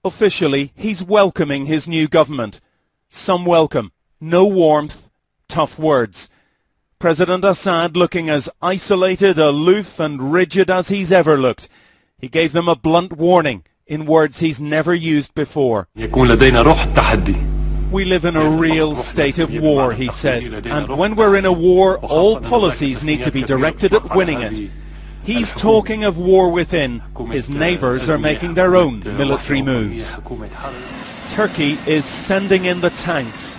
Officially, he's welcoming his new government. Some welcome, no warmth, tough words. President Assad looking as isolated, aloof and rigid as he's ever looked. He gave them a blunt warning in words he's never used before. We live in a real state of war, he said, and when we're in a war, all policies need to be directed at winning it. He's talking of war within. His neighbours are making their own military moves. Turkey is sending in the tanks,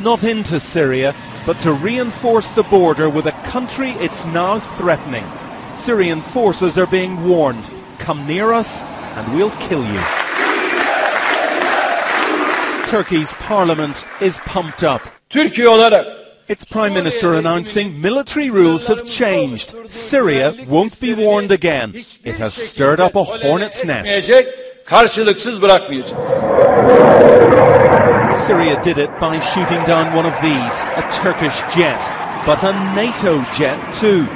not into Syria, but to reinforce the border with a country it's now threatening. Syrian forces are being warned, come near us and we'll kill you. Turkey's parliament is pumped up. Its prime minister announcing military rules have changed. Syria won't be warned again. It has stirred up a hornet's nest. Syria did it by shooting down one of these, a Turkish jet, but a NATO jet too,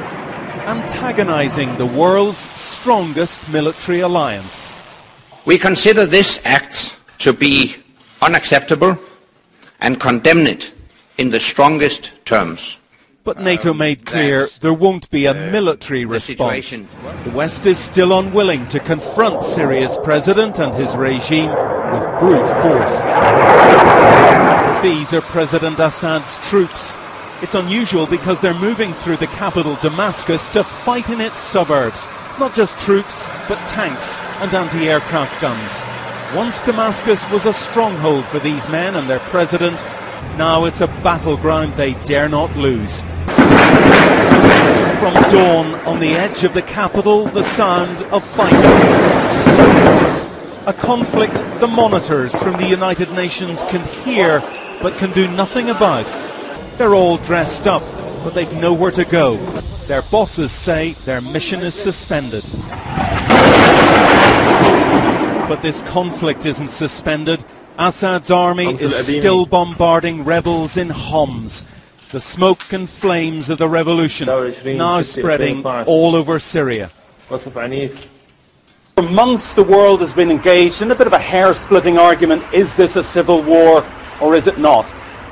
antagonizing the world's strongest military alliance. We consider this act to be unacceptable and condemn it in the strongest terms. But NATO made clear there won't be a military response. The West is still unwilling to confront Syria's president and his regime with brute force. These are President Assad's troops. It's unusual because they're moving through the capital Damascus to fight in its suburbs. Not just troops, but tanks and anti-aircraft guns. Once Damascus was a stronghold for these men and their president. Now it's a battleground they dare not lose. From dawn on the edge of the capital, the sound of fighting. A conflict the monitors from the United Nations can hear but can do nothing about. They're all dressed up, but they've nowhere to go. Their bosses say their mission is suspended. But this conflict isn't suspended. Assad's army is still bombarding rebels in Homs. The smoke and flames of the revolution now spreading all over Syria. For months the world has been engaged in a bit of a hair-splitting argument. Is this a civil war or is it not?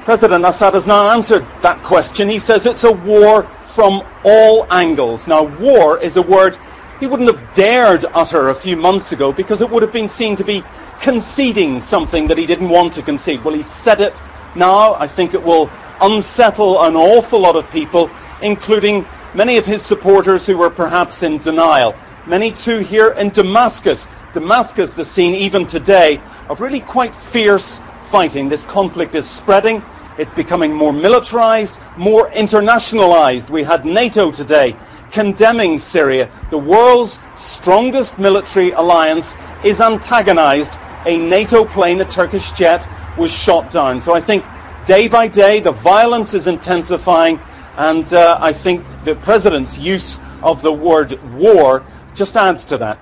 President Assad has now answered that question. He says it's a war from all angles. Now, war is a word he wouldn't have dared utter a few months ago because it would have been seen to be conceding something that he didn't want to concede. Well, he said it now. I think it will unsettle an awful lot of people, including many of his supporters who were perhaps in denial. Many too here in Damascus. Damascus, the scene even today of really quite fierce fighting. This conflict is spreading. It's becoming more militarized, more internationalized. We had NATO today condemning Syria. The world's strongest military alliance is antagonized. A NATO plane, a Turkish jet, was shot down. So I think day by day the violence is intensifying, and I think the President's use of the word war just adds to that.